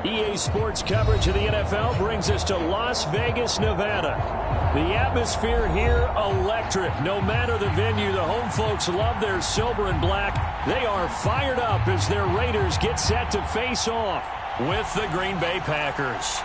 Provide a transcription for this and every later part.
EA Sports coverage of the NFL brings us to Las Vegas, Nevada. The atmosphere here, electric. No matter the venue, the home folks love their silver and black. They are fired up as their Raiders get set to face off with the Green Bay Packers.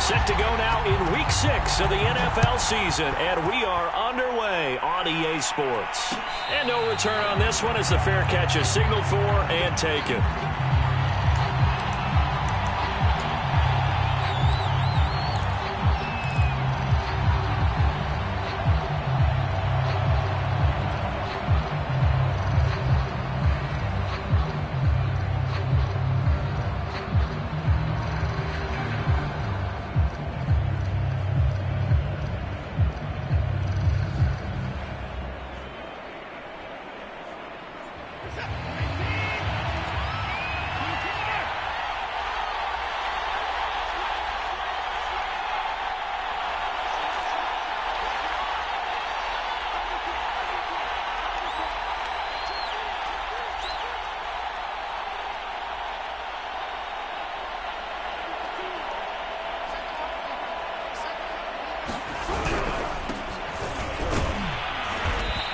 Set to go now in Week 6 of the NFL season, and we are underway on EA Sports. And no return on this one as the fair catch is signaled for and taken.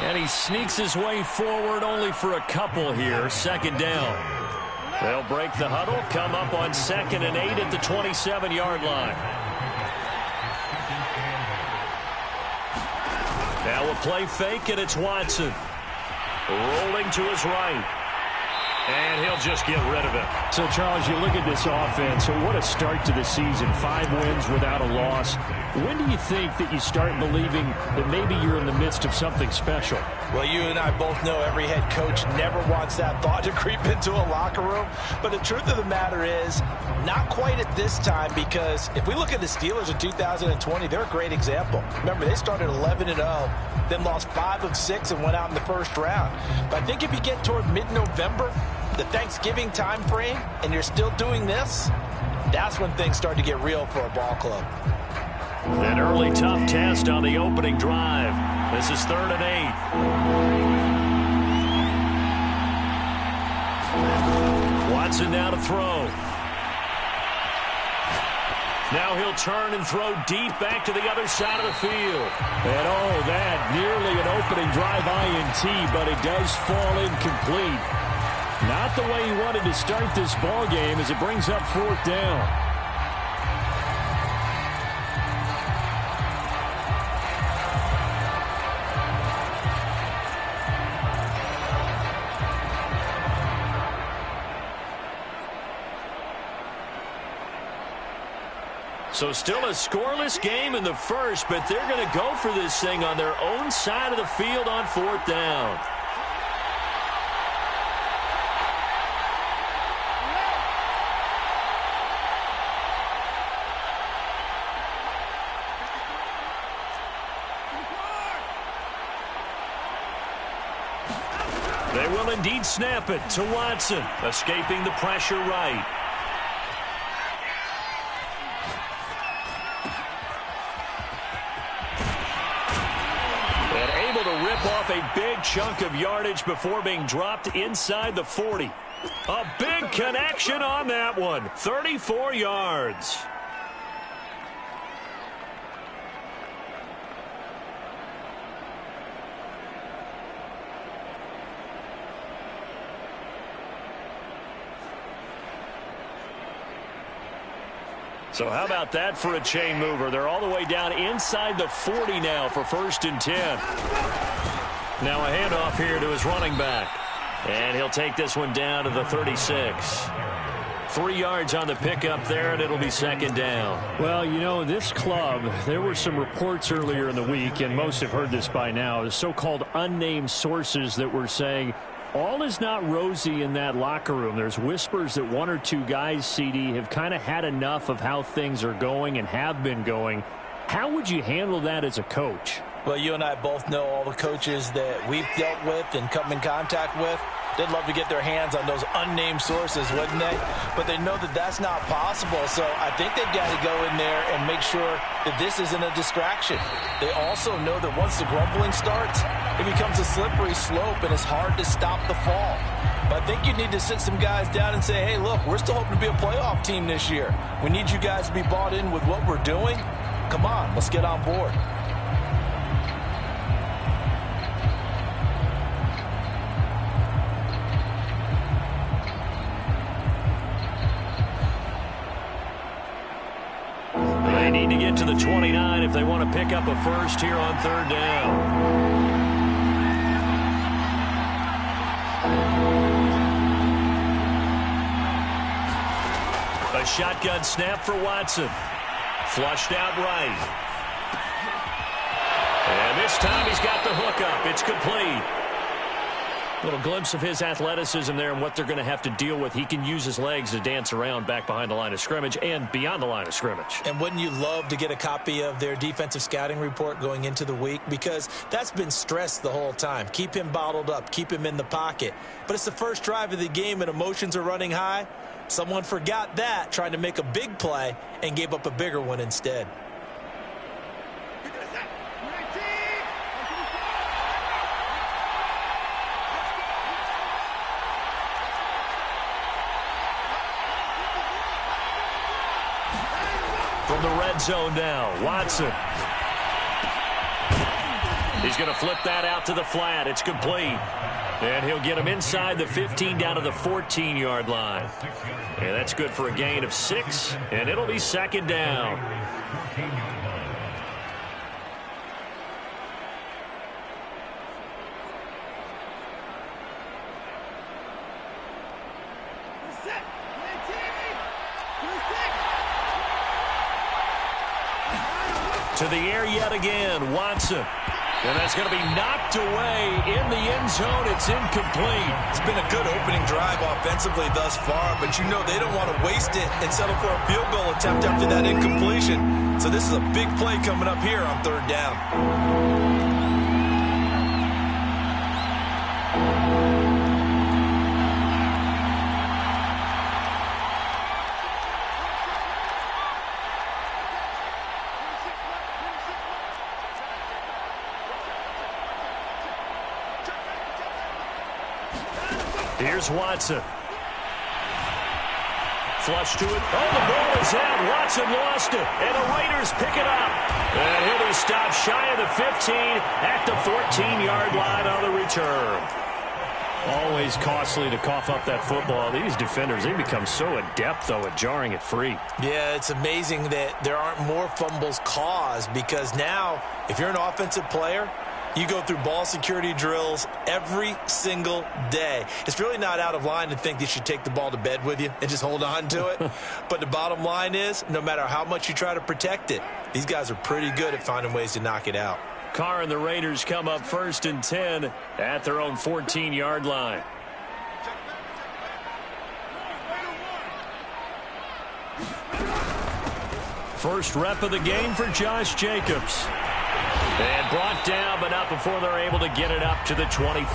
And he sneaks his way forward only for a couple here. Second down. They'll break the huddle, come up on 2nd and 8 at the 27-yard line. Now a play fake, and it's Watson. Rolling to his right. And he'll just get rid of it. So, Charles, you look at this offense, so what a start to the season. 5 wins without a loss. When do you think that you start believing that maybe you're in the midst of something special? Well, you and I both know every head coach never wants that thought to creep into a locker room. But the truth of the matter is, not quite at this time, because if we look at the Steelers in 2020, they're a great example. Remember, they started 11-0, then lost 5 of 6 and went out in the first round. But I think if you get toward mid-November, the Thanksgiving time frame, and you're still doing this, that's when things start to get real for a ball club. An early tough test on the opening drive. This is 3rd and 8. Watson now to throw. Now he'll turn and throw deep back to the other side of the field. And oh, that nearly an opening drive INT, but it does fall incomplete. Not the way he wanted to start this ball game as it brings up 4th down. So still a scoreless game in the first, but they're going to go for this thing on their own side of the field on 4th down. They will indeed snap it to Watson, escaping the pressure right. Off a big chunk of yardage before being dropped inside the 40. A big connection on that one. 34 yards. So how about that for a chain mover? They're all the way down inside the 40 now for 1st and 10. Now a handoff here to his running back. And he'll take this one down to the 36. 3 yards on the pickup there, and it'll be 2nd down. Well, you know, this club, there were some reports earlier in the week, and most have heard this by now, the so-called unnamed sources that were saying all is not rosy in that locker room. There's whispers that 1 or 2 guys, CD, have kind of had enough of how things are going and have been going. How would you handle that as a coach? Well, you and I both know all the coaches that we've dealt with and come in contact with. They'd love to get their hands on those unnamed sources, wouldn't they? But they know that that's not possible, so I think they've got to go in there and make sure that this isn't a distraction. They also know that once the grumbling starts, it becomes a slippery slope, and it's hard to stop the fall. But I think you need to sit some guys down and say, hey, look, we're still hoping to be a playoff team this year. We need you guys to be bought in with what we're doing. Come on, let's get on board. They need to get to the 29 if they want to pick up a first here on third down. A shotgun snap for Watson. Flushed out right. And this time he's got the hook up. It's complete. Little glimpse of his athleticism there and what they're going to have to deal with. He can use his legs to dance around back behind the line of scrimmage and beyond the line of scrimmage. And wouldn't you love to get a copy of their defensive scouting report going into the week? Because that's been stressed the whole time. Keep him bottled up. Keep him in the pocket. But it's the first drive of the game and emotions are running high. Someone forgot that, trying to make a big play, and gave up a bigger one instead. From the red zone now, Watson. He's going to flip that out to the flat. It's complete. And he'll get him inside the 15 down to the 14-yard line. And that's good for a gain of 6, and it'll be second down. To the air yet again, Watson. And that's going to be knocked away in the end zone. It's incomplete. It's been a good opening drive offensively thus far, but you know they don't want to waste it and settle for a field goal attempt after that incompletion. So this is a big play coming up here on third down. Here's Watson. Flush to it. Oh, the ball is out. Watson lost it. And the Raiders pick it up. And he'll be stopped shy of the 15 at the 14-yard line on the return. Always costly to cough up that football. These defenders, they become so adept, though, at jarring it free. Yeah, it's amazing that there aren't more fumbles caused, because now, if you're an offensive player, you go through ball security drills every single day. It's really not out of line to think you should take the ball to bed with you and just hold on to it. But the bottom line is, no matter how much you try to protect it, these guys are pretty good at finding ways to knock it out. Carr and the Raiders come up 1st and 10 at their own 14-yard line. First rep of the game for Josh Jacobs. And brought down, but not before they're able to get it up to the 25.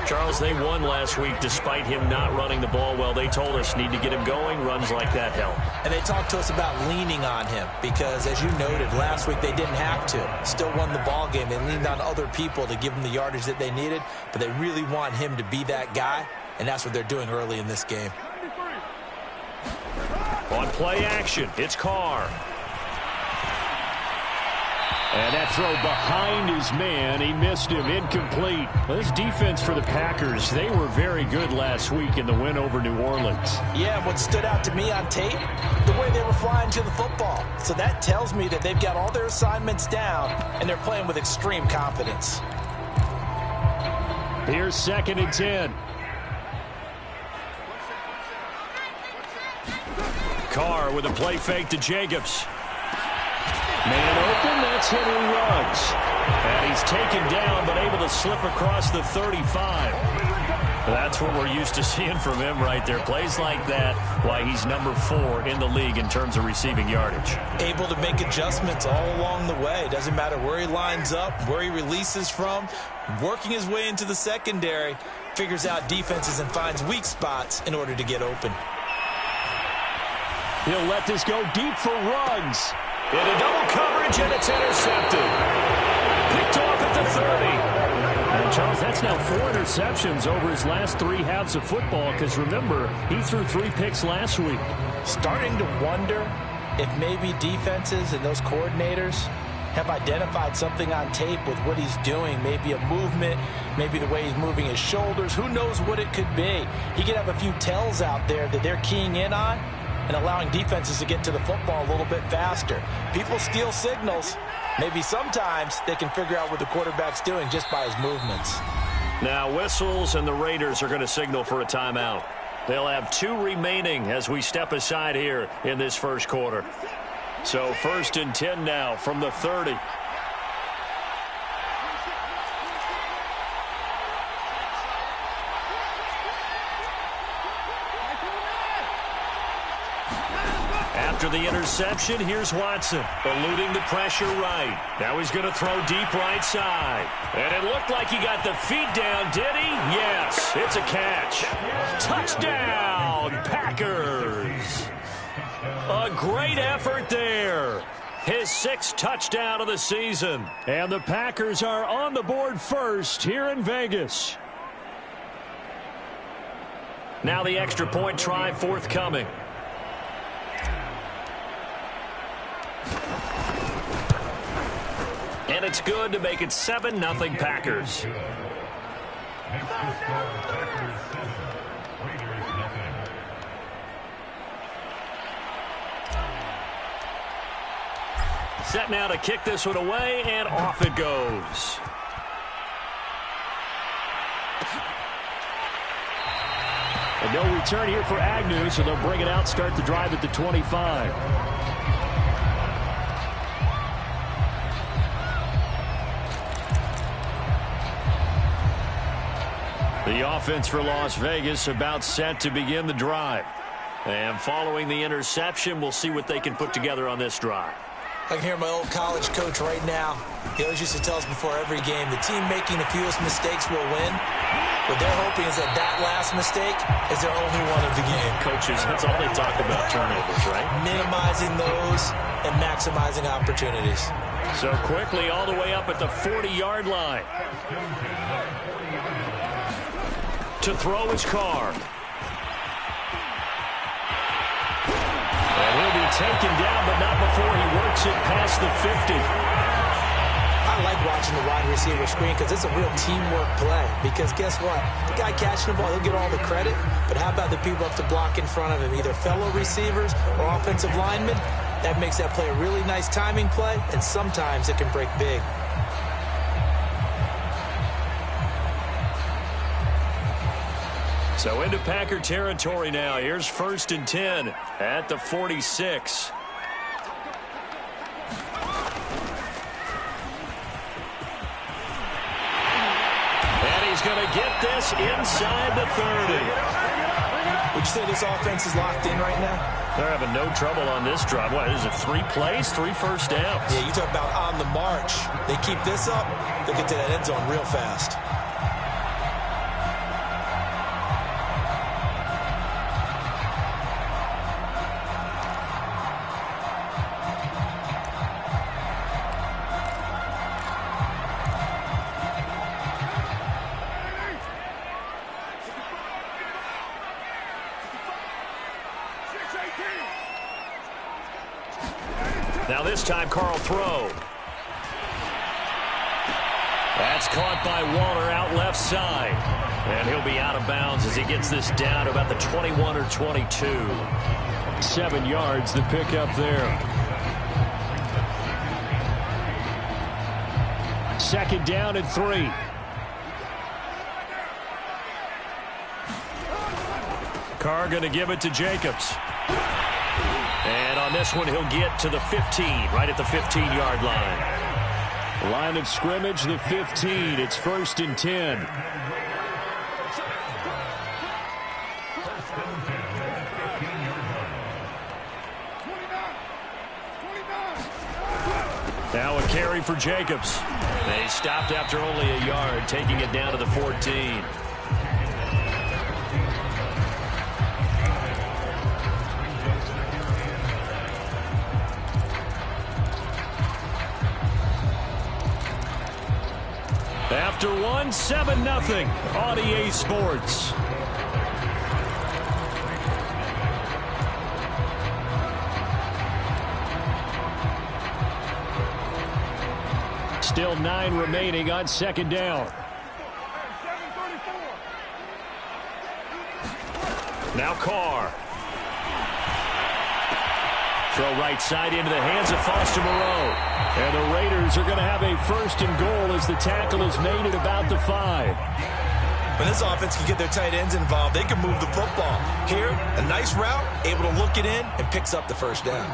Charles, they won last week despite him not running the ball well. They told us need to get him going. Runs like that help. And they talked to us about leaning on him because, as you noted, last week they didn't have to. Still won the ball game. They leaned on other people to give them the yardage that they needed, but they really want him to be that guy, and that's what they're doing early in this game. On play action, it's Carr. And that throw behind his man, he missed him, incomplete. Well, this defense for the Packers, they were very good last week in the win over New Orleans. Yeah, what stood out to me on tape, the way they were flying to the football. So that tells me that they've got all their assignments down, and they're playing with extreme confidence. Here's 2nd and 10. Carr with a play fake to Jacobs. Man open, that's Henry Ruggs. And he's taken down, but able to slip across the 35. That's what we're used to seeing from him right there. Plays like that, why he's number 4 in the league in terms of receiving yardage. Able to make adjustments all along the way. Doesn't matter where he lines up, where he releases from. Working his way into the secondary, figures out defenses and finds weak spots in order to get open. He'll let this go deep for Ruggs. Into double coverage, and it's intercepted. Picked off at the 30. And Charles, that's now 4 interceptions over his last 3 halves of football, because remember, he threw 3 picks last week. Starting to wonder if maybe defenses and those coordinators have identified something on tape with what he's doing. Maybe a movement, maybe the way he's moving his shoulders. Who knows what it could be? He could have a few tells out there that they're keying in on and allowing defenses to get to the football a little bit faster. People steal signals. Maybe sometimes they can figure out what the quarterback's doing just by his movements. Now whistles, and the Raiders are going to signal for a timeout. They'll have 2 remaining as we step aside here in this first quarter. So 1st and 10 now from the 30. After the interception, here's Watson, eluding the pressure right. Now he's going to throw deep right side. And it looked like he got the feet down, did he? Yes, it's a catch. Touchdown, Packers. A great effort there. His 6th touchdown of the season. And the Packers are on the board first here in Vegas. Now the extra point try forthcoming. And it's good to make it 7-0 Packers. Set now to kick this one away, and off it goes. And no return here for Agnew, so they'll bring it out, start the drive at the 25. The offense for Las Vegas about set to begin the drive. And following the interception, we'll see what they can put together on this drive. I can hear my old college coach right now. He always used to tell us before every game, the team making the fewest mistakes will win. What they're hoping is that that last mistake is their only one of the game. Coaches, that's all they talk about, turnovers, right? Minimizing those and maximizing opportunities. So quickly all the way up at the 40-yard line. To throw his car. And he'll be taken down, but not before he works it past the 50. I like watching the wide receiver screen because it's a real teamwork play. Because guess what? The guy catching the ball, he'll get all the credit. But how about the people up to block in front of him? Either fellow receivers or offensive linemen. That makes that play a really nice timing play, and sometimes it can break big. So into Packer territory now. Here's 1st and 10 at the 46. And he's going to get this inside the 30. Would you say this offense is locked in right now? They're having no trouble on this drive. What, is it 3 plays, 3 first downs? Yeah, you talk about on the march. They keep this up, they'll get to that end zone real fast. Now this time, Carl throw. That's caught by Waller out left side. And he'll be out of bounds as he gets this down to about the 21 or 22. 7 yards, the pickup there. 2nd down and 3. Carr going to give it to Jacobs. And on this one, he'll get to the 15, right at the 15-yard line. Line of scrimmage, the 15. It's 1st and 10. Now a carry for Jacobs. They stopped after only a yard, taking it down to the 14. After one, 7-0 on EA Sports. Still 9 remaining on second down. Now Carr. Throw right side into the hands of Foster Moreau. And the Raiders are going to have a 1st and goal as the tackle is made at about the 5. When this offense can get their tight ends involved, they can move the football. Here, a nice route, able to look it in, and picks up the 1st down.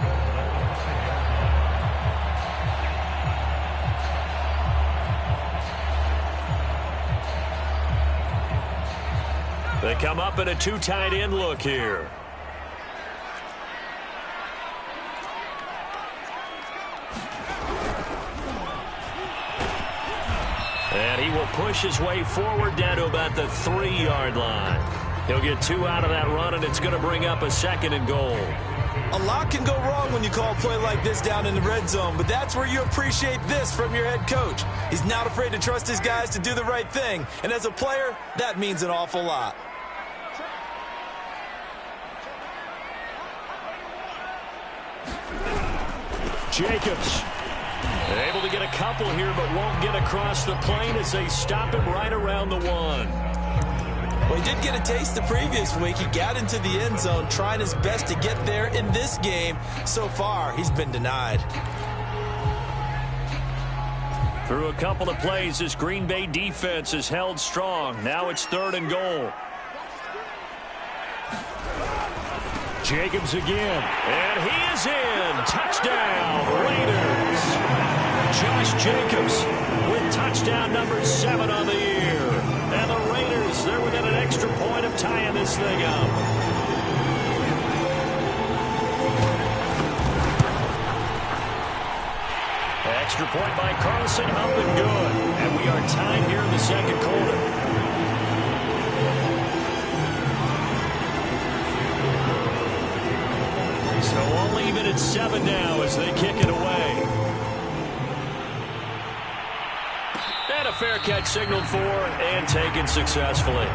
They come up in a 2 tight end look here. And he will push his way forward down to about the 3-yard line. He'll get 2 out of that run, and it's going to bring up a 2nd and goal. A lot can go wrong when you call a play like this down in the red zone, but that's where you appreciate this from your head coach. He's not afraid to trust his guys to do the right thing, and as a player, that means an awful lot. Jacobs. Able to get a couple here, but won't get across the plane as they stop him right around the 1. Well, he did get a taste the previous week. He got into the end zone, trying his best to get there in this game. So far, he's been denied. Through a couple of plays, this Green Bay defense is held strong. Now it's 3rd and goal. Jacobs again. And he is in. Touchdown, Raiders. Josh Jacobs with touchdown number 7 on the year. And the Raiders, they're within an extra point of tying this thing up. Extra point by Carlson, up and good. And we are tied here in the 2nd quarter. So we'll leave it at 7 now as they kick it away. And a fair catch signaled for and taken successfully.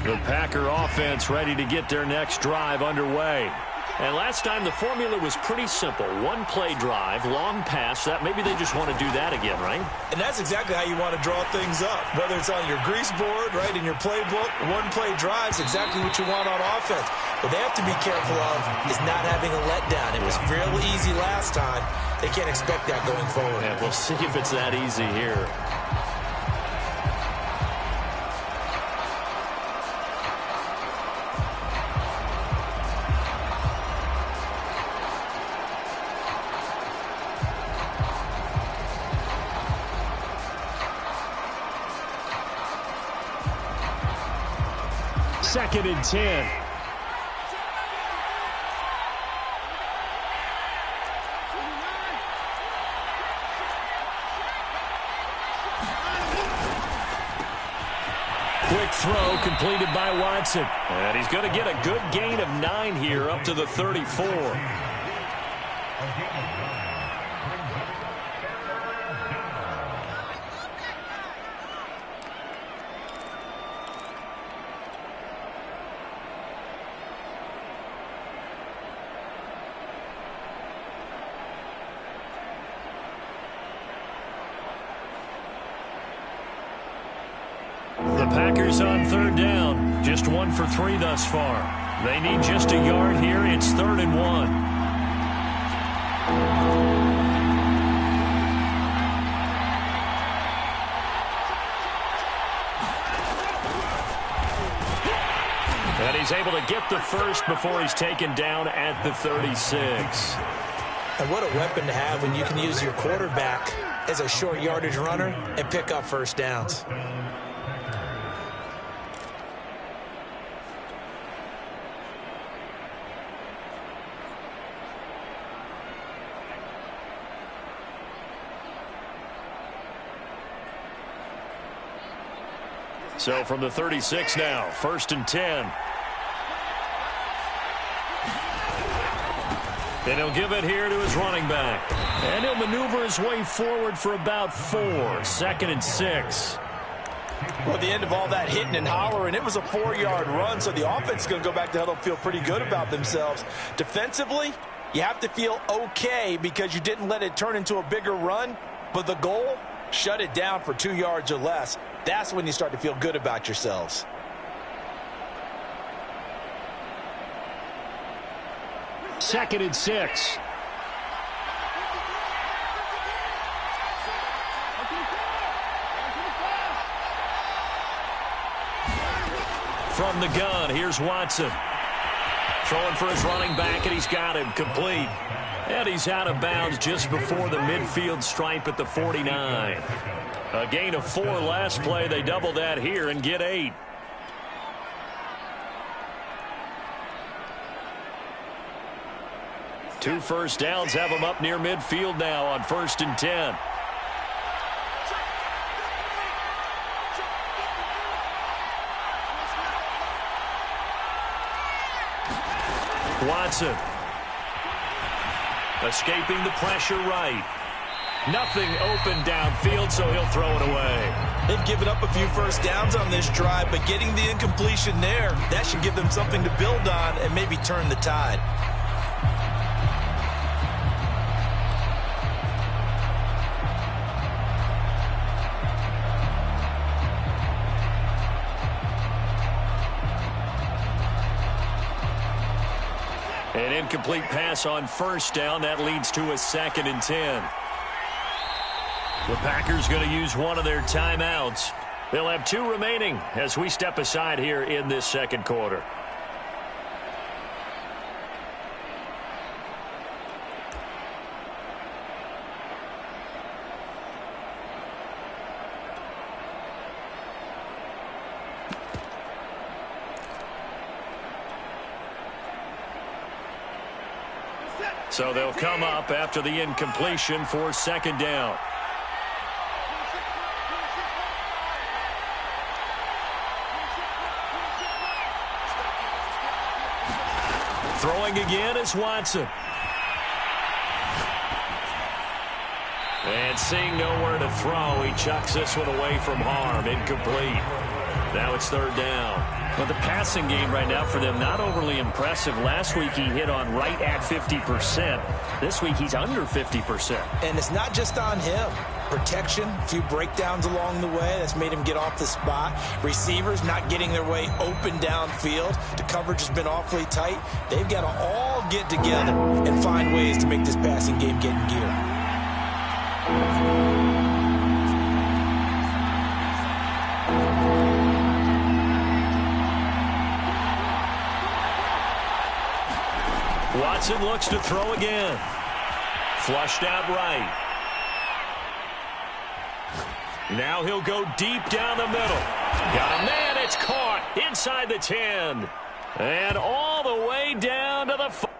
The Packer offense ready to get their next drive underway. And last time the formula was pretty simple. 1-play drive, long pass. That maybe they just want to do that again, right? And that's exactly how you want to draw things up. Whether it's on your grease board, right, in your playbook, 1-play drives exactly what you want on offense. What they have to be careful of is not having a letdown. It was real easy last time. They can't expect that going forward. Yeah, we'll see if it's that easy here. Second and 10. Quick throw completed by Watson. And he's going to get a good gain of 9 here up to the 34. Packers on 3rd down. Just 1 for 3 thus far. They need just a yard here. It's 3rd and 1. And he's able to get the first before he's taken down at the 36. And what a weapon to have when you can use your quarterback as a short yardage runner and pick up first downs. So from the 36 now, 1st and 10. And he'll give it here to his running back. And he'll maneuver his way forward for about 4. 2nd and 6. Well, at the end of all that hitting and hollering, it was a 4-yard run, so the offense is going to go back to huddle and feel pretty good about themselves. Defensively, you have to feel okay because you didn't let it turn into a bigger run, but the goal, shut it down for 2 yards or less. That's when you start to feel good about yourselves. Second and 6. From the gun, here's Watson. Throwing for his running back, and he's got him complete. And he's out of bounds just before the midfield stripe at the 49. A gain of 4 last play. They double that here and get 8. Two first downs have him up near midfield now on 1st and 10. Watson. Escaping the pressure right. Nothing open downfield, so he'll throw it away. They've given up a few first downs on this drive, but getting the incompletion there, that should give them something to build on and maybe turn the tide. An incomplete pass on 1st down. That leads to a 2nd and 10. The Packers going to use one of their timeouts. They'll have 2 remaining as we step aside here in this 2nd quarter. So they'll come up after the incompletion for 2nd down. Throwing again is Watson. And seeing nowhere to throw, he chucks this one away from harm. Incomplete. Now it's 3rd down. Well, the passing game right now for them, not overly impressive. Last week he hit on right at 50%. This week he's under 50%. And it's not just on him. Protection, a few breakdowns along the way. That's made him get off the spot. Receivers not getting their way open downfield. The coverage has been awfully tight. They've got to all get together and find ways to make this passing game get in gear. Watson looks to throw again. Flushed out right. Now he'll go deep down the middle. Got a man. It's caught inside the 10. And all the way down to the 5.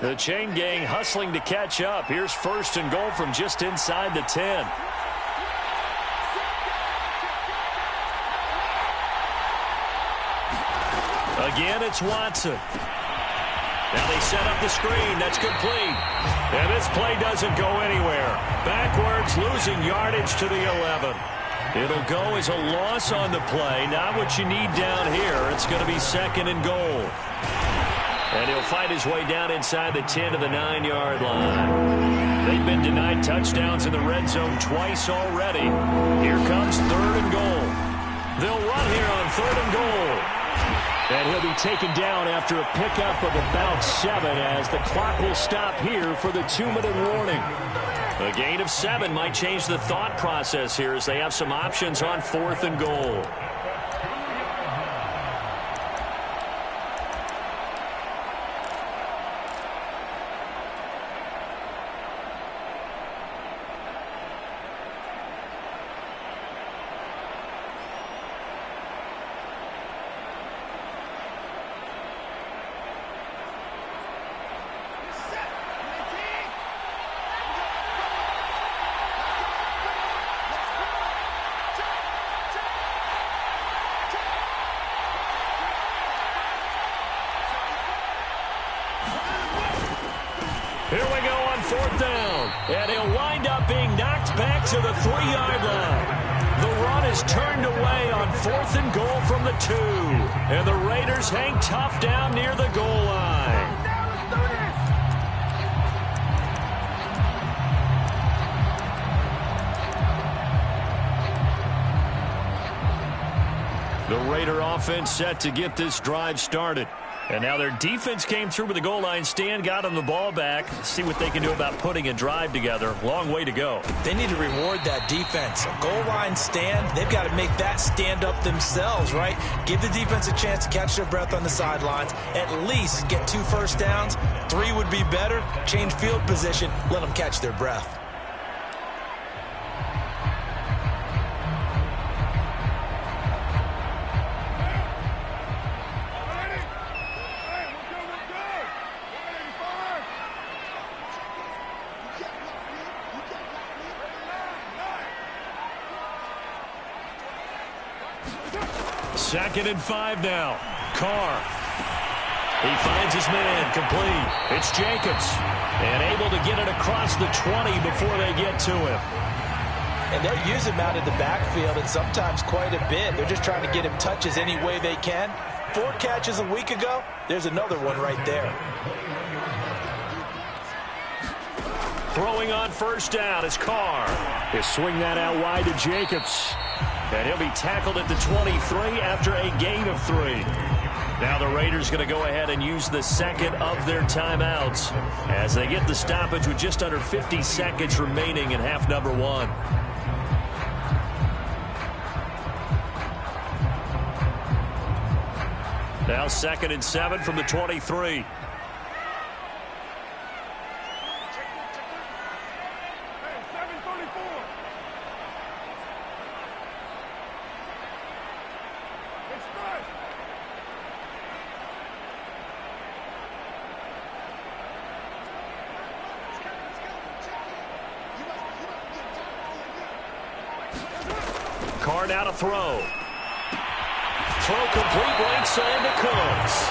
The chain gang hustling to catch up. Here's 1st and goal from just inside the 10. Again, it's Watson. Now they set up the screen. That's complete. And this play doesn't go anywhere. Backwards, losing yardage to the 11. It'll go as a loss on the play. Not what you need down here. It's going to be 2nd and goal. And he'll fight his way down inside the 10 to the 9-yard line. They've been denied touchdowns in the red zone twice already. Here comes 3rd and goal. They'll run here on 3rd and goal. And he'll be taken down after a pickup of about 7 as the clock will stop here for the 2-minute warning. A gain of 7 might change the thought process here as they have some options on 4th and goal. Here we go on 4th down. And he'll wind up being knocked back to the 3-yard line. The run is turned away on 4th and goal from the 2. And the Raiders hang tough down near the goal line. The Raider offense set to get this drive started. And now their defense came through with the goal line stand, got them the ball back. See what they can do about putting a drive together. Long way to go. They need to reward that defense. A goal line stand, they've got to make that stand up themselves, right? Give the defense a chance to catch their breath on the sidelines. At least get 2 first downs. 3 would be better. Change field position. Let them catch their breath. Second and 5 now. Carr. He finds his man complete. It's Jacobs. And able to get it across the 20 before they get to him. And they'll use him out in the backfield, and sometimes quite a bit. They're just trying to get him touches any way they can. 4 catches a week ago. There's another one right there. Throwing on 1st down is Carr. He'll swing that out wide to Jacobs. And he'll be tackled at the 23 after a gain of 3. Now the Raiders going to go ahead and use the 2nd of their timeouts as they get the stoppage with just under 50 seconds remaining in half number 1. Now 2nd and 7 from the 23. Carr now to throw. Throw complete right side to Cooks.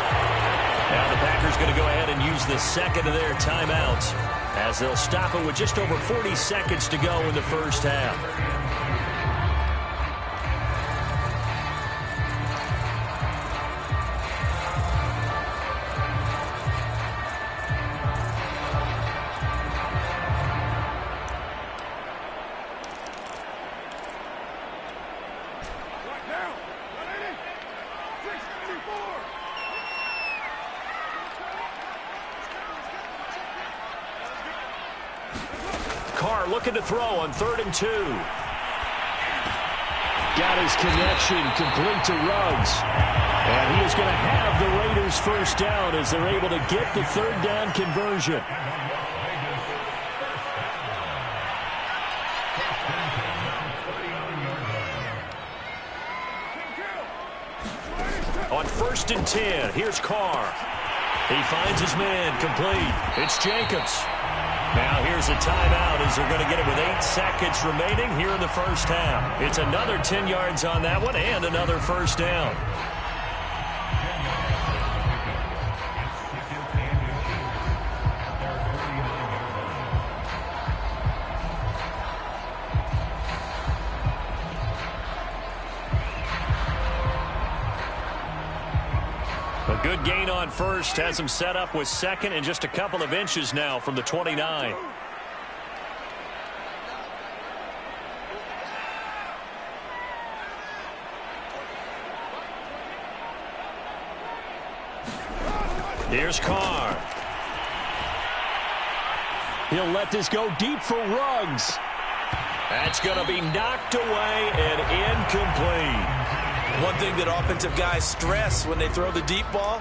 Now the Packers going to go ahead and use the 2nd of their timeouts as they'll stop it with just over 40 seconds to go in the first half. Carr looking to throw on 3rd and 2. Got his connection complete to Ruggs. And he is going to have the Raiders first down as they're able to get the 3rd down conversion. On 1st and 10, here's Carr. He finds his man, complete. It's Jacobs. Now here's a timeout as they're going to get it with 8 seconds remaining here in the first half. It's another 10 yards on that one and another first down. A good gain on first has him set up with second and just a couple of inches now from the 29. Here's Carr. He'll let this go deep for Ruggs. That's going to be knocked away and incomplete. One thing that offensive guys stress when they throw the deep ball,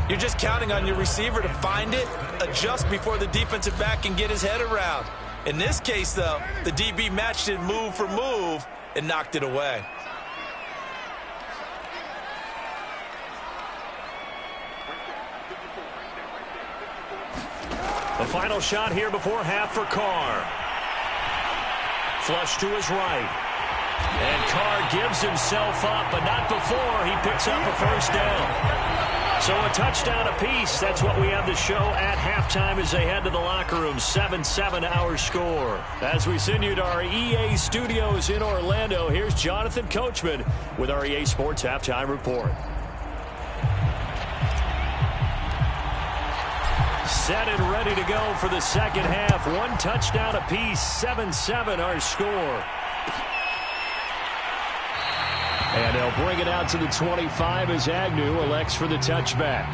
you're just counting on your receiver to find it, adjust before the defensive back can get his head around. In this case, though, the DB matched it move for move and knocked it away. The final shot here before half for Carr. Flush to his right. And Carr gives himself up, but not before he picks up a first down. So a touchdown apiece. That's what we have to show at halftime as they head to the locker room. 7-7 our score. As we send you to our EA studios in Orlando, here's Jonathan Coachman with our EA Sports Halftime Report. Set and ready to go for the second half. One touchdown apiece. 7-7 our score. And they'll bring it out to the 25 as Agnew elects for the touchback.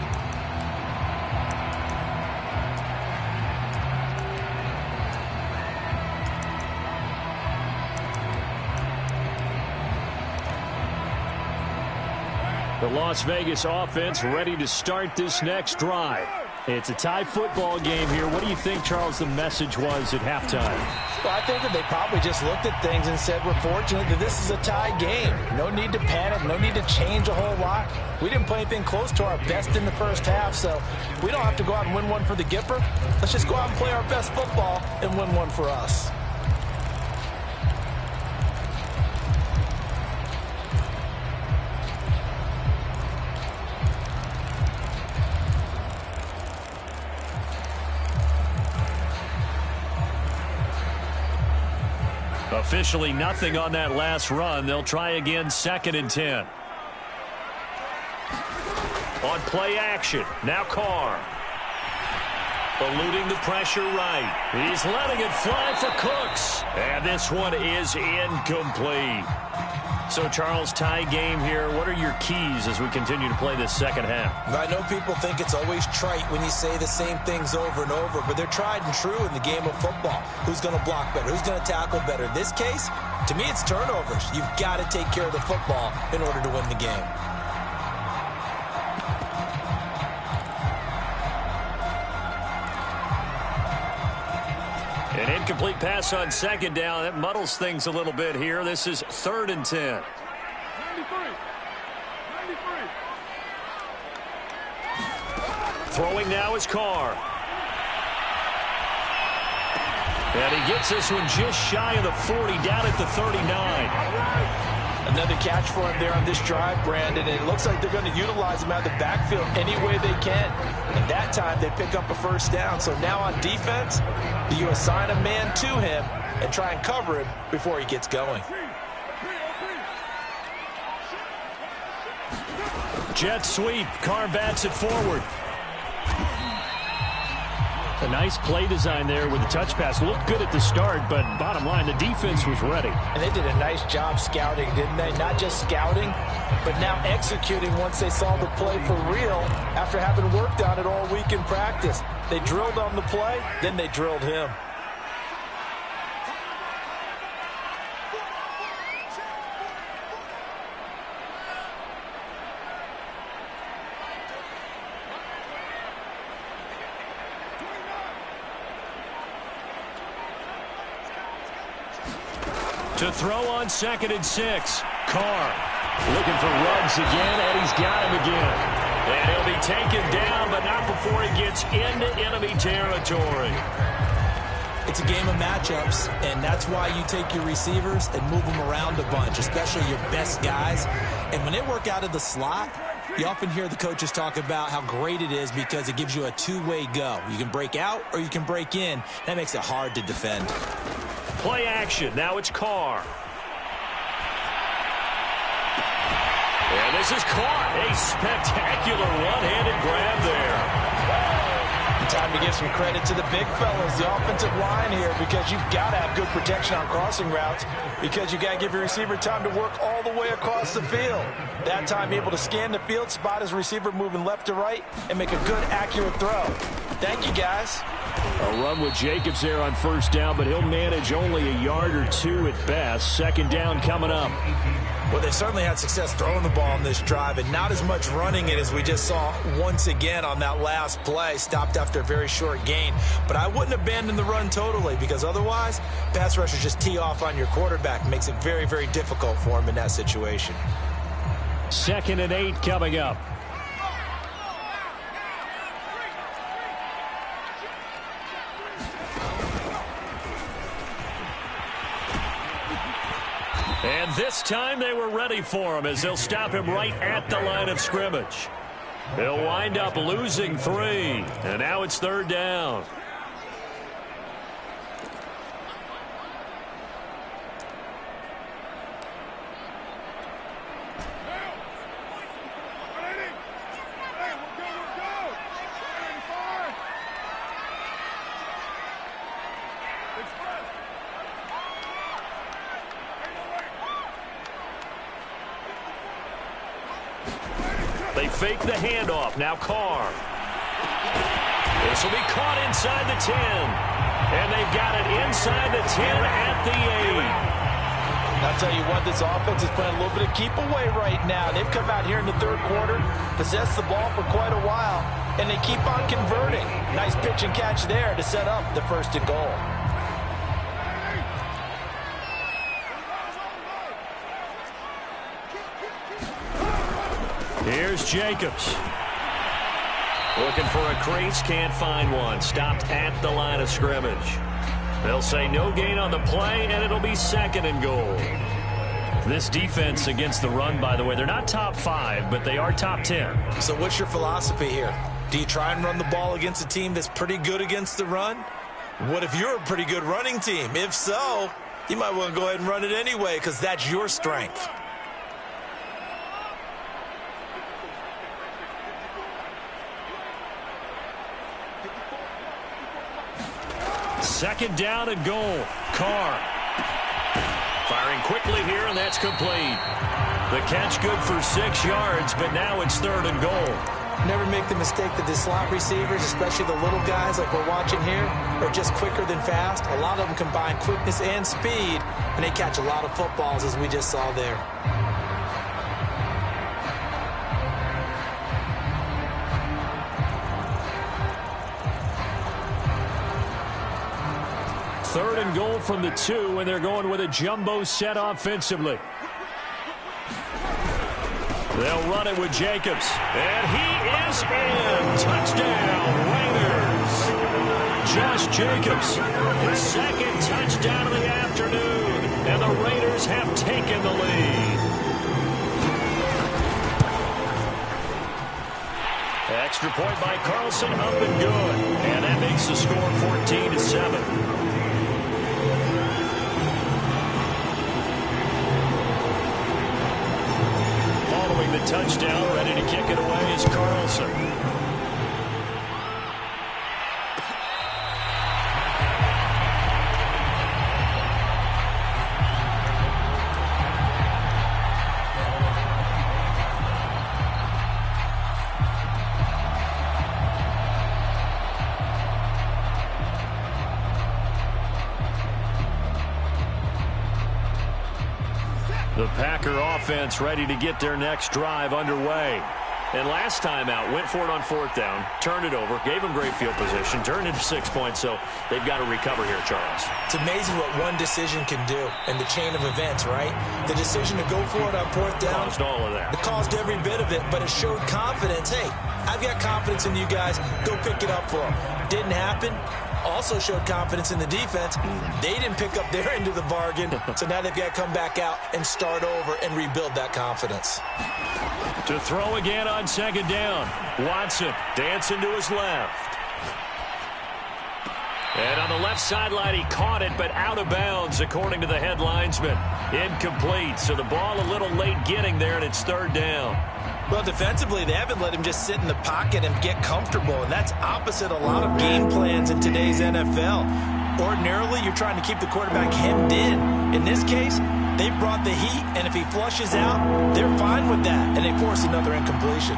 The Las Vegas offense ready to start this next drive. It's a tie football game here. What do you think, Charles, the message was at halftime? Well, I think that they probably just looked at things and said, we're fortunate that this is a tie game. No need to panic. No need to change a whole lot. We didn't play anything close to our best in the first half, so we don't have to go out and win one for the Gipper. Let's just go out and play our best football and win one for us. Officially nothing on that last run. They'll try again 2nd and 10. On play action. Now Carr. Eluding the pressure right. He's letting it fly for Cooks. And this one is incomplete. So, Charles, tie game here. What are your keys as we continue to play this second half? I know people think it's always trite when you say the same things over and over, but they're tried and true in the game of football. Who's going to block better? Who's going to tackle better? In this case, to me, it's turnovers. You've got to take care of the football in order to win the game. An incomplete pass on second down. That muddles things a little bit here. This is 3rd and 10. 93. Throwing now is Carr. And he gets this one just shy of the 40, down at the 39. Another catch for him there on this drive, Brandon. And it looks like they're going to utilize him out of the backfield any way they can. And that time they pick up a first down. So now on defense, do you assign a man to him and try and cover him before he gets going? Jet sweep. Carr bats it forward. A nice play design there with the touch pass. Looked good at the start, but bottom line, the defense was ready. And they did a nice job scouting, didn't they? Not just scouting, but now executing once they saw the play for real after having worked on it all week in practice. They drilled on the play, then they drilled him. To throw on 2nd and 6. Carr looking for Ruggs again, and he's got him again. And he'll be taken down, but not before he gets into enemy territory. It's a game of matchups, and that's why you take your receivers and move them around a bunch, especially your best guys. And when they work out of the slot, you often hear the coaches talk about how great it is because it gives you a two-way go. You can break out or you can break in. That makes it hard to defend. Play action. Now it's Carr. And this is caught. A spectacular one-handed grab there. Time to give some credit to the big fellas, the offensive line here, because you've got to have good protection on crossing routes because you've got to give your receiver time to work all the way across the field. That time able to scan the field, spot his receiver moving left to right, and make a good, accurate throw. Thank you, guys. A run with Jacobs there on first down, but he'll manage only a yard or two at best. Second down coming up. Well, they certainly had success throwing the ball on this drive and not as much running it as we just saw once again on that last play. Stopped after a very short gain. But I wouldn't abandon the run totally because otherwise, pass rushers just tee off on your quarterback. Makes it very, very difficult for him in that situation. 2nd and 8 coming up. And this time they were ready for him as they'll stop him right at the line of scrimmage. They'll wind up losing 3, and now it's 3rd down. They fake the handoff. Now Carr. This will be caught inside the 10. And they've got it inside the 10 at the 8. I'll tell you what, this offense is playing a little bit of keep away right now. They've come out here in the 3rd quarter, possessed the ball for quite a while, and they keep on converting. Nice pitch and catch there to set up the 1st and goal. Here's Jacobs. Looking for a crease, can't find one. Stopped at the line of scrimmage. They'll say no gain on the play, and it'll be 2nd and goal. This defense against the run, by the way, they're not top 5, but they are top 10. So what's your philosophy here? Do you try and run the ball against a team that's pretty good against the run? What if you're a pretty good running team? If so, you might want to go ahead and run it anyway because that's your strength. 2nd down and goal. Carr firing quickly here, and that's complete. The catch good for 6 yards, but now it's 3rd and goal. Never make the mistake that the slot receivers, especially the little guys like we're watching here, are just quicker than fast. A lot of them combine quickness and speed, and they catch a lot of footballs, as we just saw there. Third and goal from the 2, and they're going with a jumbo set offensively. They'll run it with Jacobs. And he is in. Touchdown, Raiders. Josh Jacobs, his 2nd touchdown of the afternoon. And the Raiders have taken the lead. Extra point by Carlson, up and good. And that makes the score 14-7. The touchdown, ready to kick it away is Carlson. The Packer offense ready to get their next drive underway. And last time out, went for it on 4th down, turned it over, gave them great field position, turned into 6 points, so they've got to recover here, Charles. It's amazing what one decision can do in the chain of events, right? The decision to go for it on 4th down. Caused all of that. It caused every bit of it, but it showed confidence. Hey, I've got confidence in you guys. Go pick it up for them. Didn't happen. Also showed confidence in the defense. They didn't pick up their end of the bargain, so now they've got to come back out and start over and rebuild that confidence. To throw again on 2nd down. Watson dancing to his left. And on the left sideline, he caught it, but out of bounds, according to the head linesman. Incomplete, so the ball a little late getting there, and it's 3rd down. Well, defensively, they haven't let him just sit in the pocket and get comfortable, and that's opposite a lot of game plans in today's NFL. Ordinarily, you're trying to keep the quarterback hemmed in. In this case, they brought the heat, and if he flushes out, they're fine with that, and they force another incompletion.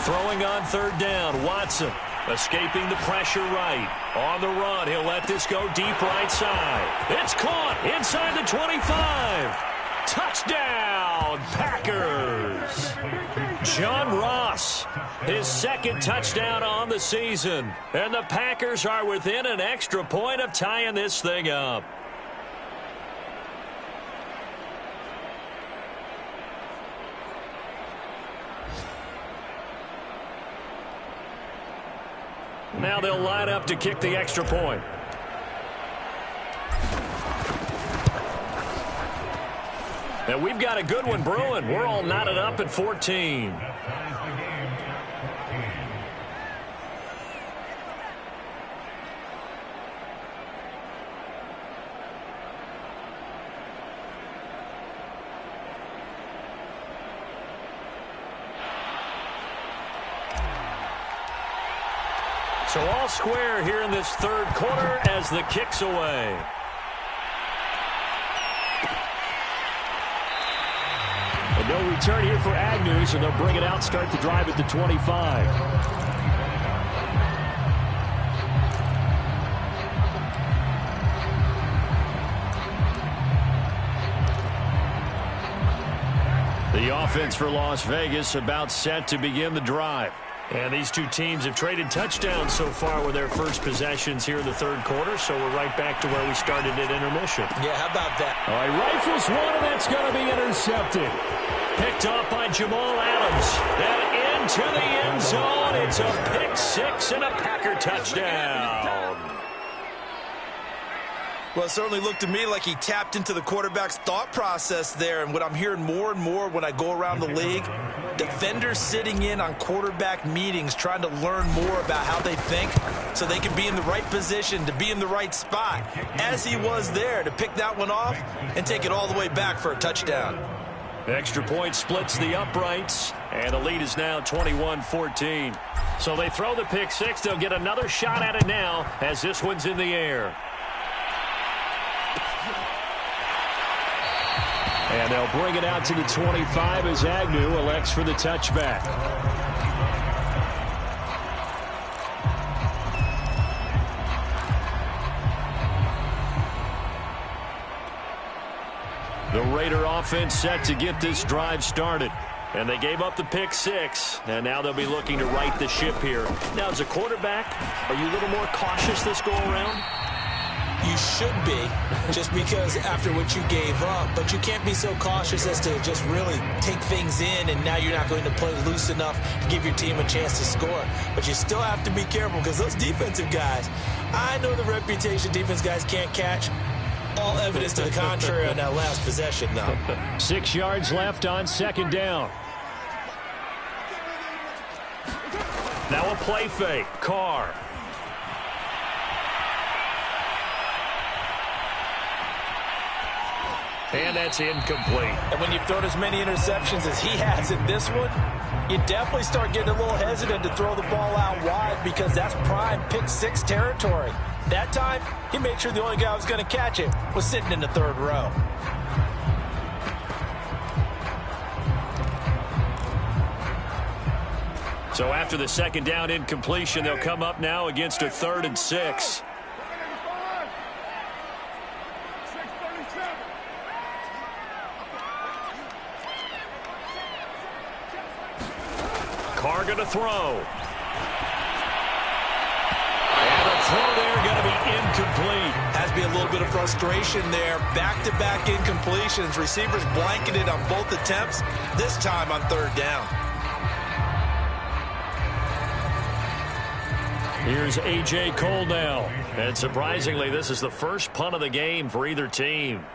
Throwing on 3rd down, Watson escaping the pressure right. On the run, he'll let this go deep right side. It's caught inside the 25. Touchdown, Packers. John Ross, his 2nd touchdown on the season. And the Packers are within an extra point of tying this thing up. Now they'll line up to kick the extra point. And we've got a good one brewing. We're all knotted up at 14. So all square here in this 3rd quarter as the kick's away. And no return here for Agnew, so they'll bring it out, start the drive at the 25. The offense for Las Vegas about set to begin the drive. And these two teams have traded touchdowns so far with their first possessions here in the 3rd quarter, so we're right back to where we started at intermission. Yeah, how about that? All right, rifles one, and that's going to be intercepted. Picked off by Jamal Adams. And into the end zone. It's a pick 6 and a Packer touchdown. Well, it certainly looked to me like he tapped into the quarterback's thought process there. And what I'm hearing more and more when I go around the league, defenders sitting in on quarterback meetings trying to learn more about how they think so they can be in the right position to be in the right spot, as he was there to pick that one off and take it all the way back for a touchdown. Extra point splits the uprights, and the lead is now 21-14. So they throw the pick 6. They'll get another shot at it now as this one's in the air. And they'll bring it out to the 25 as Agnew elects for the touchback. The Raider offense set to get this drive started. And they gave up the pick 6, and now they'll be looking to right the ship here. Now, as a quarterback, are you a little more cautious this go-around? You should be, just because after what you gave up, but you can't be so cautious as to just really take things in, and now you're not going to play loose enough to give your team a chance to score. But you still have to be careful, because those defensive guys, I know the reputation defense guys can't catch. All evidence to the contrary on that last possession, though. 6 yards left on 2nd down. Now a play fake. Carr. And that's incomplete. And when you've thrown as many interceptions as he has in this one, you definitely start getting a little hesitant to throw the ball out wide, because that's prime pick 6 territory. That time, he made sure the only guy who was going to catch it was sitting in the 3rd row. So after the 2nd down incompletion, they'll come up now against a 3rd and 6. looking to throw. And the throw there going to be incomplete. Has to be a little bit of frustration there. Back-to-back incompletions. Receivers blanketed on both attempts, this time on third down. Here's A.J. Cole now. And surprisingly, this is the first punt of the game for either team.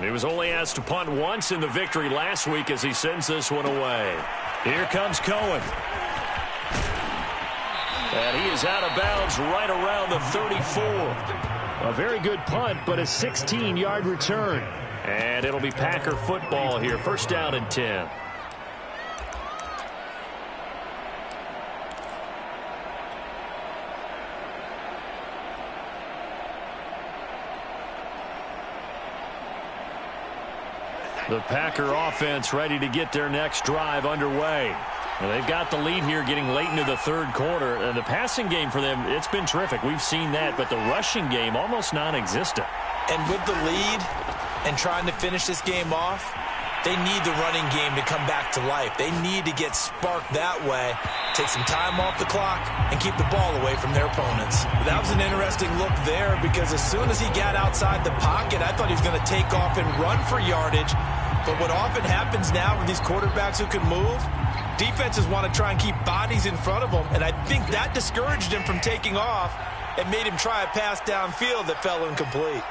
He was only asked to punt once in the victory last week as he sends this one away. Here comes Cohen. And he is out of bounds right around the 34. A very good punt, but a 16-yard return. And it'll be Packer football here. First down and 10. The Packer offense ready to get their next drive underway. And they've got the lead here getting late into the third quarter. And the passing game for them, it's been terrific. We've seen that, but the rushing game almost non-existent. And with the lead and trying to finish this game off, they need the running game to come back to life. They need to get sparked that way, take some time off the clock, and keep the ball away from their opponents. That was an interesting look there because as soon as he got outside the pocket, I thought he was going to take off and run for yardage. But what often happens now with these quarterbacks who can move, defenses want to try and keep bodies in front of them, and I think that discouraged him from taking off and made him try a pass downfield that fell incomplete.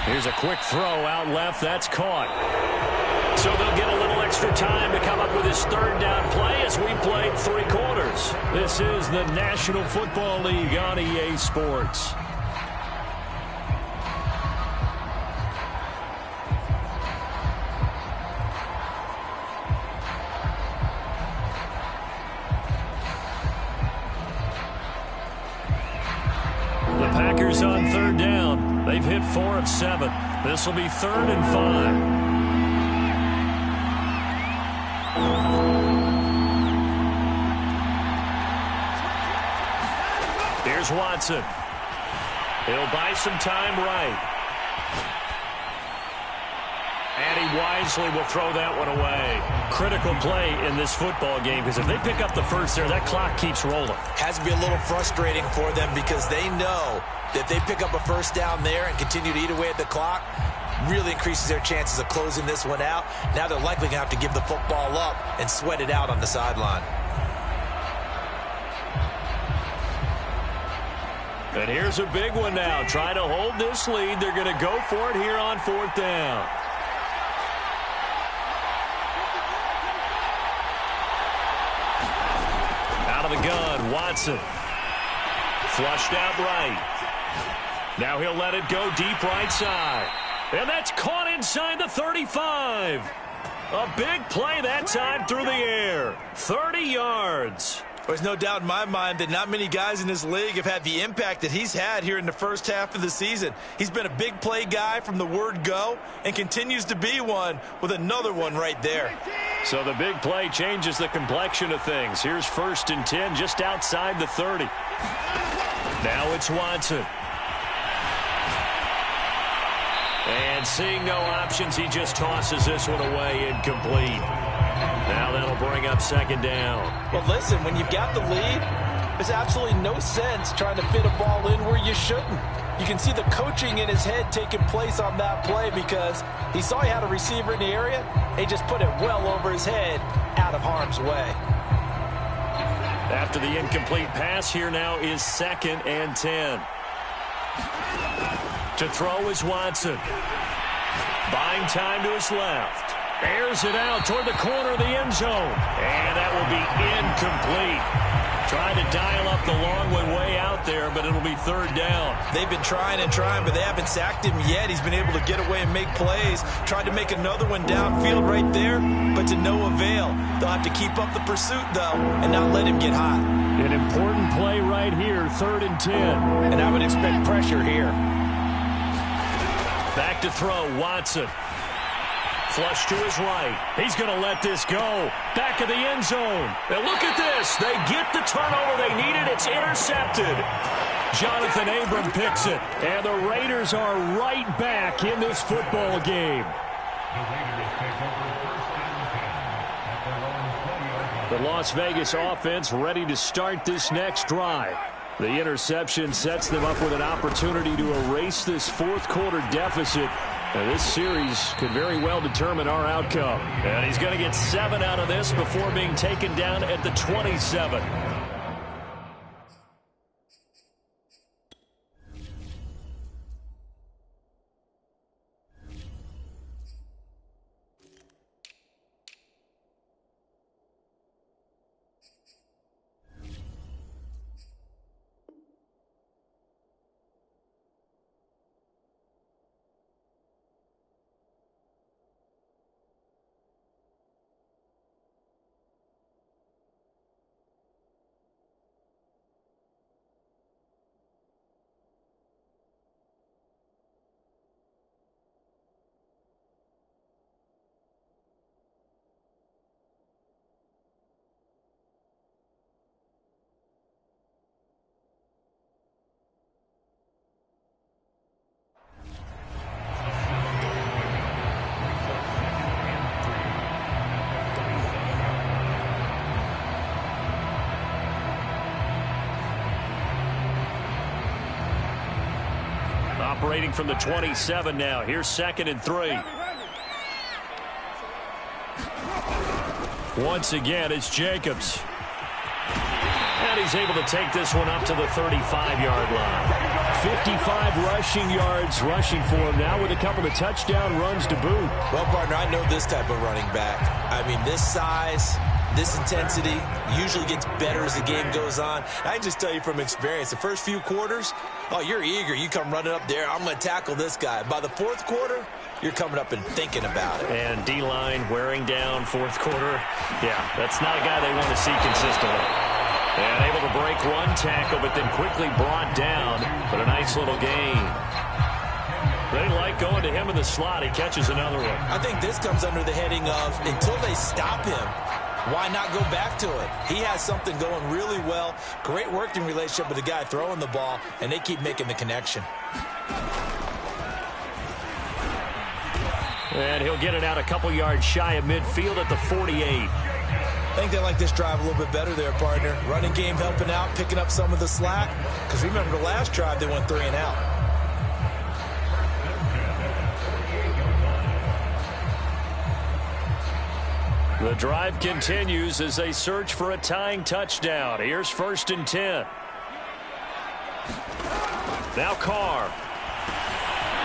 Here's a quick throw out left. That's caught. So they'll get a little extra time to come up with his third down play as we played 3 quarters. This is the National Football League on EA Sports. Packers on third down. They've hit 4 of 7. This will be 3rd and 5. Here's Watson. He'll buy some time right. And he wisely will throw that one away. Critical play in this football game because if they pick up the first there, that clock keeps rolling. Has to be a little frustrating for them because they know that if they pick up a first down there and continue to eat away at the clock, really increases their chances of closing this one out. Now they're likely going to have to give the football up and sweat it out on the sideline. And here's a big one now. Trying to hold this lead. They're going to go for it here on 4th down. Out of the gun, Watson. Flushed out right. Now he'll let it go deep right side. And that's caught inside the 35. A big play that time through the air. 30 yards. There's no doubt in my mind that not many guys in this league have had the impact that he's had here in the first half of the season. He's been a big play guy from the word go and continues to be one with another one right there. So the big play changes the complexion of things. Here's 1st and 10 just outside the 30. Now it's Watson. And seeing no options, he just tosses this one away incomplete. Now that'll bring up 2nd down. Well, listen, when you've got the lead, there's absolutely no sense trying to fit a ball in where you shouldn't. You can see the coaching in his head taking place on that play because he saw he had a receiver in the area, and he just put it well over his head out of harm's way. After the incomplete pass, here now is 2nd and 10. To throw is Watson. Buying time to his left. Airs it out toward the corner of the end zone. And that will be incomplete. Trying to dial up the long one way out there, but it'll be 3rd down. They've been trying and trying, but they haven't sacked him yet. He's been able to get away and make plays. Tried to make another one downfield right there, but to no avail. They'll have to keep up the pursuit, though, and not let him get hot. An important play right here, 3rd and 10. And I would expect pressure here. Back to throw, Watson. Flush to his right. He's going to let this go. Back of the end zone. And look at this. They get the turnover they needed. It's intercepted. Jonathan Abram picks it. And the Raiders are right back in this football game. The Las Vegas offense ready to start this next drive. The interception sets them up with an opportunity to erase this fourth quarter deficit. And this series could very well determine our outcome. And he's going to get 7 out of this before being taken down at the 27. Operating from the 27 now. Here's 2nd and 3. Once again, it's Jacobs. And he's able to take this one up to the 35-yard line. 55 rushing yards rushing for him now with a couple of touchdown runs to boot. Well, partner, I know this type of running back. I mean, this size, this intensity usually gets better as the game goes on. I can just tell you from experience, the first few quarters, oh, you're eager. You come running up there, I'm going to tackle this guy. By the fourth quarter, you're coming up and thinking about it. And D-line wearing down fourth quarter. Yeah, that's not a guy they want to see consistently. And able to break one tackle, but then quickly brought down. But a nice little gain. They like going to him in the slot. He catches another one. I think this comes under the heading of until they stop him, why not go back to it? He has something going really well. Great working relationship with the guy throwing the ball, and they keep making the connection. And he'll get it out a couple yards shy of midfield at the 48. I think they like this drive a little bit better there, partner. Running game helping out, picking up some of the slack. Because remember the last drive, they went 3 and out. The drive continues as they search for a tying touchdown. Here's 1st and 10. Now Carr.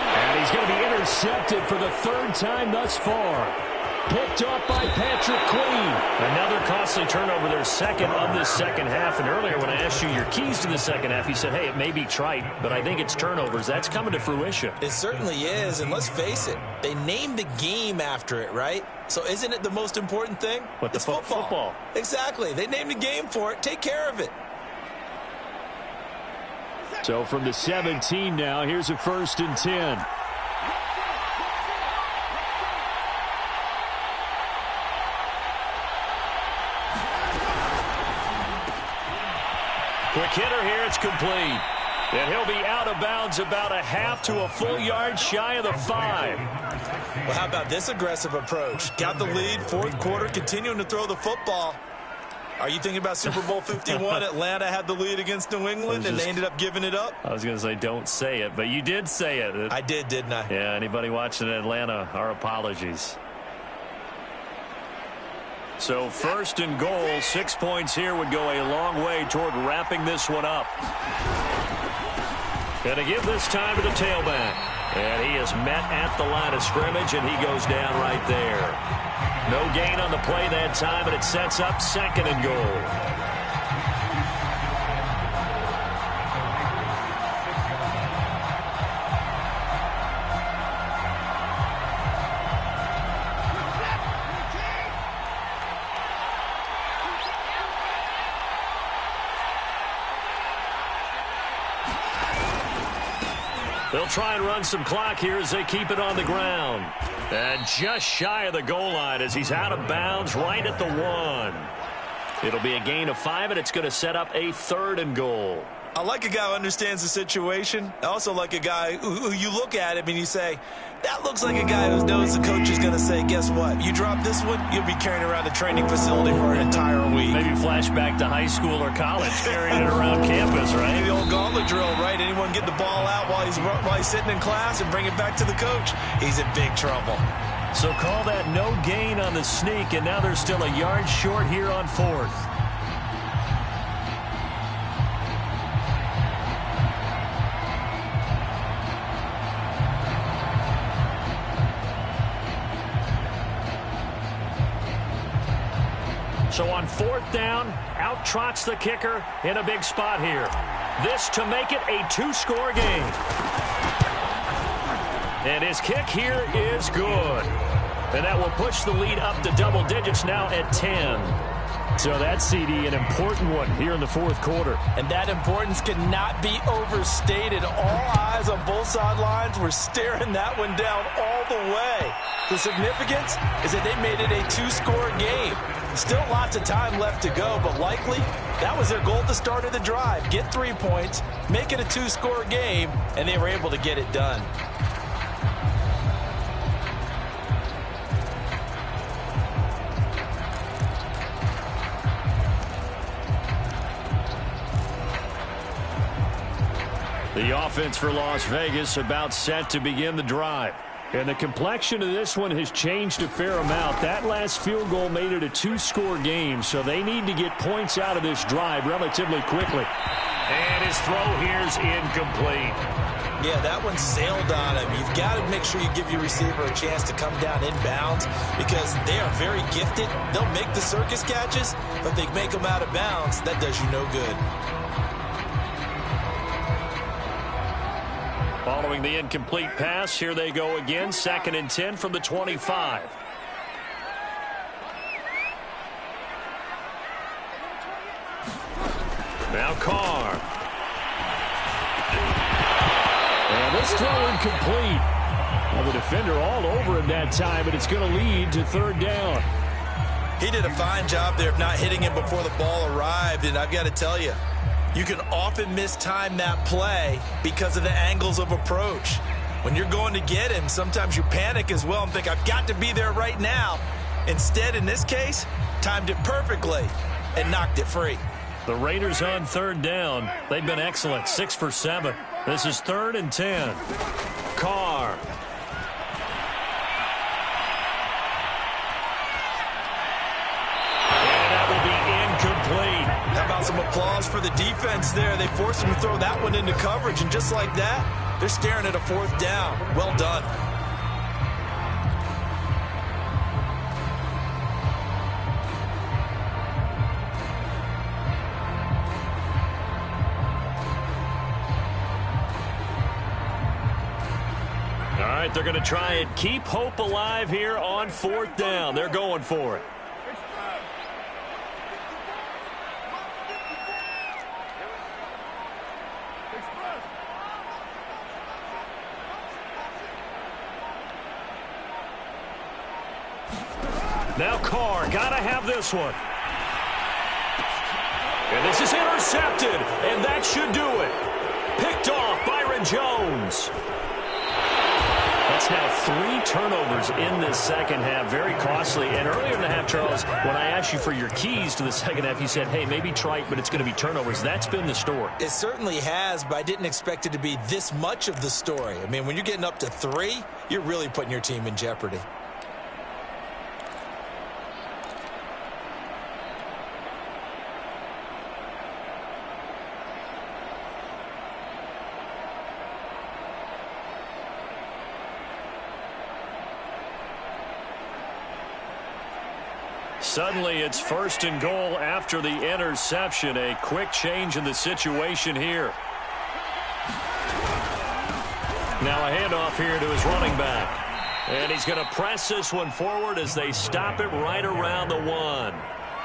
And he's going to be intercepted for the 3rd time thus far. Picked up by Patrick Queen. Another costly turnover, their 2nd of this second half. And earlier when I asked you your keys to the second half, you said, hey, it may be trite, but I think it's turnovers. That's coming to fruition. It certainly is, and let's face it, they named the game after it, right? So isn't it the most important thing? But it's football. Exactly. They named the game for it. Take care of it. So from the 17 now, here's a 1st and 10. Quick hitter here, it's complete. And he'll be out of bounds about a half to a full yard shy of the 5. Well, how about this aggressive approach? Got the lead, 4th quarter, continuing to throw the football. Are you thinking about Super Bowl 51? Atlanta had the lead against New England, and they ended up giving it up? I was going to say don't say it, but you did say it. I did, didn't I? Yeah, anybody watching Atlanta, our apologies. So 1st and goal, 6 points here would go a long way toward wrapping this one up. And to give this time to the tailback. And he is met at the line of scrimmage, and he goes down right there. No gain on the play that time, and it sets up 2nd and goal. They'll try and run some clock here as they keep it on the ground. And just shy of the goal line as he's out of bounds right at the 1. It'll be a gain of 5, and it's going to set up a 3rd and goal. I like a guy who understands the situation. I also like a guy who you look at him and you say, that looks like a guy who knows the coach is going to say, guess what? You drop this one, you'll be carrying around the training facility for an entire week. Maybe flashback to high school or college, carrying it around campus, right? The old gauntlet drill, right? Anyone get the ball out while he's sitting in class and bring it back to the coach? He's in big trouble. So call that no gain on the sneak, and now they're still a yard short here on 4th. So on 4th down, out trots the kicker in a big spot here. This to make it a 2-score game. And his kick here is good. And that will push the lead up to double digits now at 10. So that CD, an important one here in the 4th quarter. And that importance cannot be overstated. All eyes on both sidelines were staring that one down all the way. The significance is that they made it a 2-score game. Still lots of time left to go, but likely that was their goal at the start of the drive. Get 3 points, make it a 2-score game, and they were able to get it done. The offense for Las Vegas about set to begin the drive. And the complexion of this one has changed a fair amount. That last field goal made it a 2-score game, so they need to get points out of this drive relatively quickly. And his throw here's incomplete. Yeah, that one sailed on him. You've got to make sure you give your receiver a chance to come down inbounds because they are very gifted. They'll make the circus catches, but they make them out of bounds. That does you no good. Following the incomplete pass, here they go again. 2nd and 10 from the 25. Now Carr. And this throw incomplete. Well, the defender all over him that time, and it's going to lead to 3rd down. He did a fine job there of not hitting him before the ball arrived, and I've got to tell you, you can often mistime that play because of the angles of approach. When you're going to get him, sometimes you panic as well and think, I've got to be there right now. Instead, in this case, timed it perfectly and knocked it free. The Raiders on 3rd down. They've been excellent, 6 for 7. This is 3rd and 10. Carr. And that will be incomplete. How about some applause for the defense there? They forced him to throw that one into coverage, and just like that, they're staring at a 4th down. Well done. All right, they're going to try and keep hope alive here on 4th down. They're going for it. Now Carr, gotta have this one. And this is intercepted, and that should do it. Picked off Byron Jones. That's now 3 turnovers in this second half. Very costly. And earlier in the half, Charles, when I asked you for your keys to the second half, you said, hey, maybe trite, but it's going to be turnovers. That's been the story. It certainly has, but I didn't expect it to be this much of the story. I mean, when you're getting up to 3, you're really putting your team in jeopardy. Suddenly, it's 1st and goal after the interception. A quick change in the situation here. Now a handoff here to his running back. And he's going to press this one forward as they stop it right around the 1.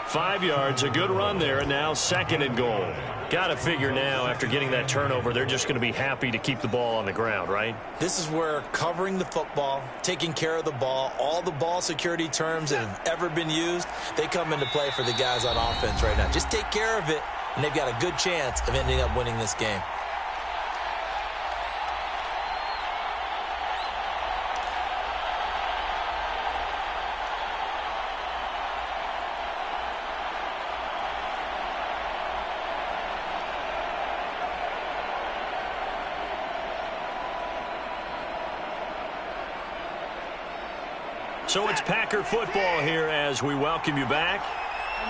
5 yards, a good run there, and now 2nd and goal. Got to figure now, after getting that turnover, they're just going to be happy to keep the ball on the ground, right? This is where covering the football, taking care of the ball, all the ball security terms that have ever been used, they come into play for the guys on offense right now. Just take care of it, and they've got a good chance of ending up winning this game. So it's Packer football here as we welcome you back.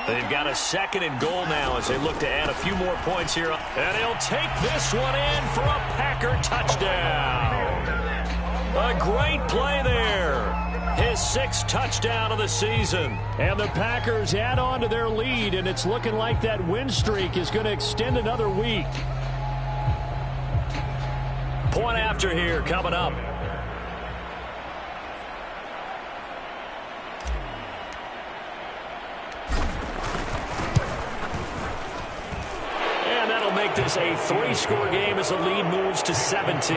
They've got a 2nd and goal now as they look to add a few more points here. And he'll take this one in for a Packer touchdown. A great play there. His 6th touchdown of the season. And the Packers add on to their lead, and it's looking like that win streak is going to extend another week. Point after here coming up. Make this a 3-score game as the lead moves to 17.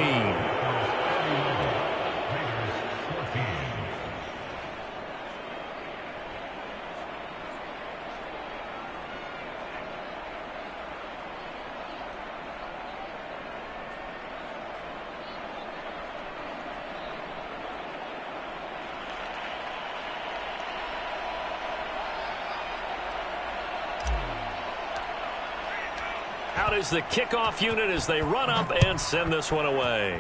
Out is the kickoff unit as they run up and send this one away.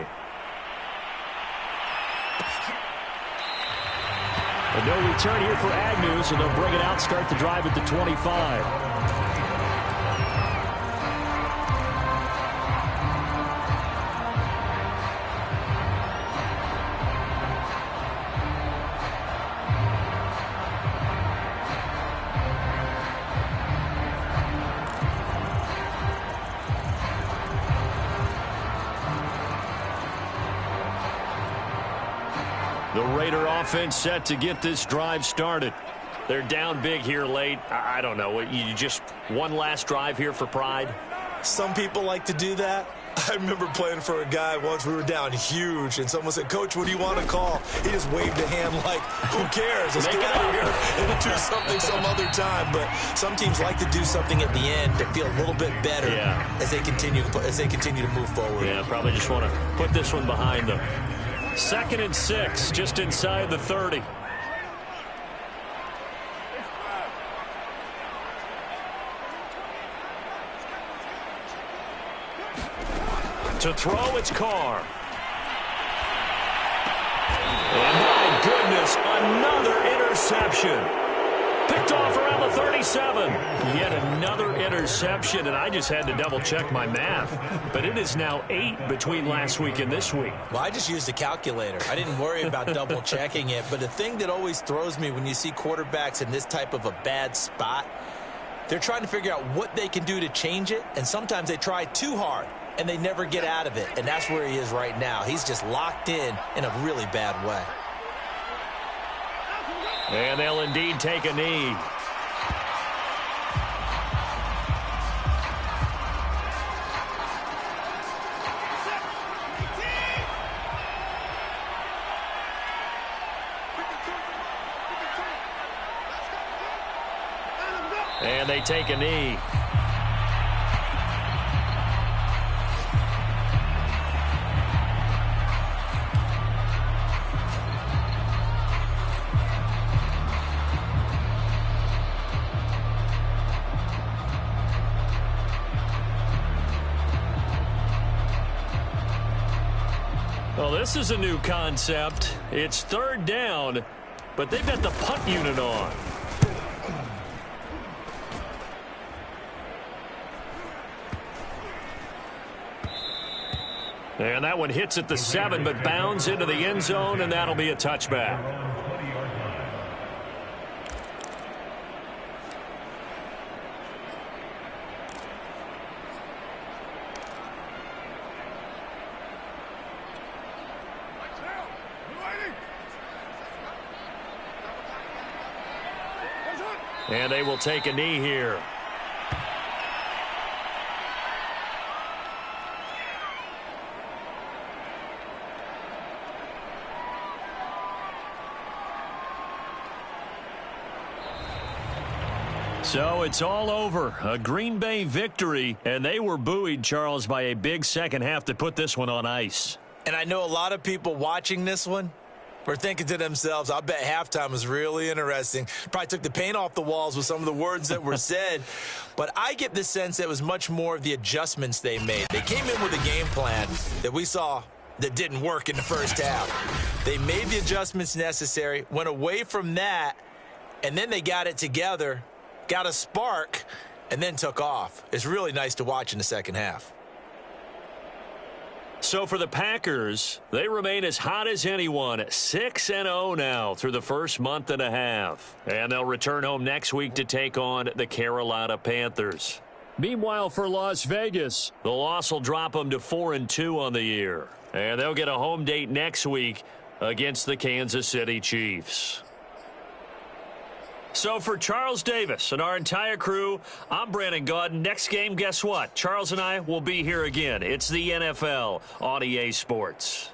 And no return here for Agnew, so they'll bring it out, start the drive at the 25. The Raider offense set to get this drive started. They're down big here late. I don't know. You just one last drive here for pride? Some people like to do that. I remember playing for a guy once. We were down huge, and someone said, "Coach, what do you want to call?" He just waved a hand like, "Who cares? Let's get out of here and do something some other time." But some teams like to do something at the end to feel a little bit better as they continue to move forward. Yeah, probably just want to put this one behind them. 2nd and 6, just inside the 30. To throw, it's Carr. And my goodness, another interception. Picked off around the 37. Yet another interception, and I just had to double-check my math. But it is now 8 between last week and this week. Well, I just used a calculator. I didn't worry about double-checking it. But the thing that always throws me when you see quarterbacks in this type of a bad spot, they're trying to figure out what they can do to change it, and sometimes they try too hard, and they never get out of it. And that's where he is right now. He's just locked in a really bad way. And they'll indeed take a knee. And they take a knee. Well, this is a new concept. It's 3rd down, but they've got the punt unit on. And that one hits at the 7, but bounds into the end zone, and that'll be a touchback. And they will take a knee here. So it's all over. A Green Bay victory, and they were buoyed, Charles, by a big second half to put this one on ice. And I know a lot of people watching this one were thinking to themselves, I bet halftime was really interesting. Probably took the paint off the walls with some of the words that were said. But I get the sense that it was much more of the adjustments they made. They came in with a game plan that we saw that didn't work in the first half. They made the adjustments necessary, went away from that, and then they got it together, got a spark, and then took off. It's really nice to watch in the second half. So for the Packers, they remain as hot as anyone, 6-0 now through the first month and a half. And they'll return home next week to take on the Carolina Panthers. Meanwhile, for Las Vegas, the loss will drop them to 4-2 on the year. And they'll get a home date next week against the Kansas City Chiefs. So for Charles Davis and our entire crew, I'm Brandon Gotw. Next game, guess what? Charles and I will be here again. It's the NFL on EA Sports.